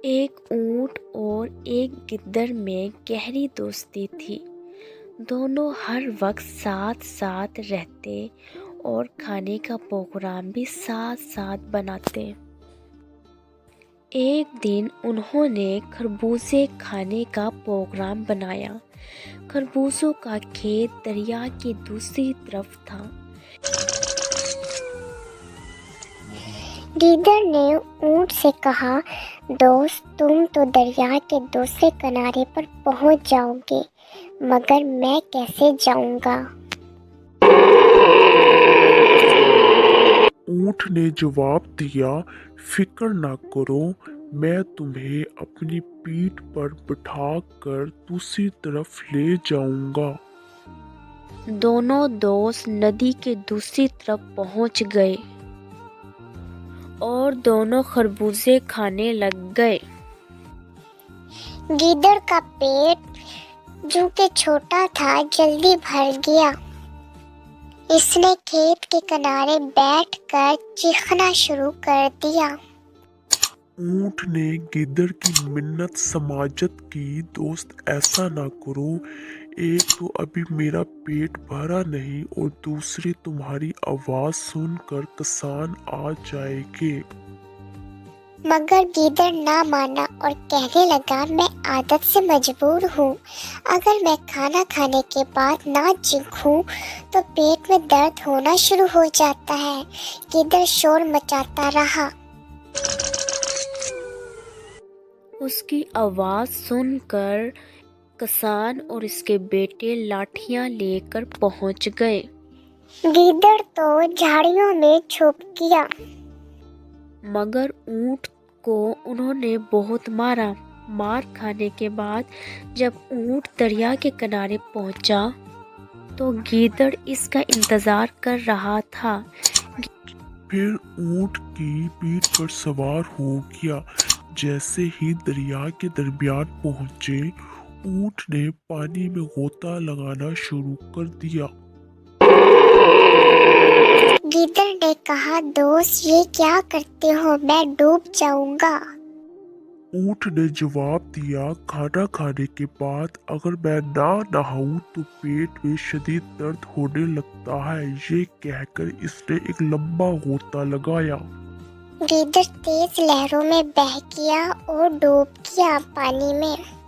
ایک اونٹ اور ایک گدڑ میں گہری دوستی تھی۔ دونوں ہر وقت ساتھ ساتھ رہتے اور کھانے کا پروگرام بھی ساتھ ساتھ بناتے۔ ایک دن انہوں نے خربوزے کھانے کا پروگرام بنایا۔ خربوزوں کا کھیت دریا کی دوسری طرف تھا۔ گیدڑ نے اونٹ سے کہا، دوست تم تو دریا کے دوسرے کنارے پر پہنچ جاؤ گے، مگر میں کیسے جاؤں گا؟ اونٹ نے جواب دیا، فکر نہ کرو، میں تمہیں اپنی پیٹھ پر بٹھا کر دوسری طرف لے جاؤں گا۔ دونوں دوست ندی کے دوسری طرف پہنچ گئے اور دونوں خربوزے کھانے لگ گئے۔ گیدڑ کا پیٹ جو کہ چھوٹا تھا جلدی بھر گیا۔ اس نے کھیت کے کنارے بیٹھ کر چیخنا شروع کر دیا۔ اونٹ نے گیدڑ کی منت سماجت کی، دوست ایسا نہ کرو، ایک تو ابھی میرا پیٹ بھرا نہیں اور دوسری تمہاری آواز سن کر کسان آ جائیں گے۔ مگر گیدڑ نہ مانا اور کہنے لگا، میں عادت سے مجبور ہوں، اگر میں کھانا کھانے کے بعد نہ چیخوں تو پیٹ میں درد ہونا شروع ہو جاتا ہے۔ گیدڑ شور مچاتا رہا۔ اس کی آواز سن کر کسان اور اس کے بیٹے لاٹھیاں لے کر پہنچ گئے۔ گیدڑ تو جھاڑیوں میں چھپ گیا۔ مگر اونٹ کو انہوں نے بہت مارا۔ مار کھانے کے بعد جب اونٹ دریا کے کنارے پہنچا تو گیدڑ اس کا انتظار کر رہا تھا۔ پھر اونٹ کی پیٹھ پر سوار ہو گیا۔ جیسے ہی دریا کے درمیان پہنچے، اونٹ نے پانی میں غوطہ لگانا شروع کر دیا۔ گیدڑ نے کہا، دوست یہ کیا کرتے ہو، میں ڈوب جاؤں گا۔ اونٹ نے جواب دیا، کھانا کھانے کے بعد اگر میں نہ نہاؤں تو پیٹ میں شدید درد ہونے لگتا ہے۔ یہ کہہ کر اس نے ایک لمبا غوطہ لگایا۔ گیدڑ تیز لہروں میں بہہ گیا اور ڈوب گیا پانی میں۔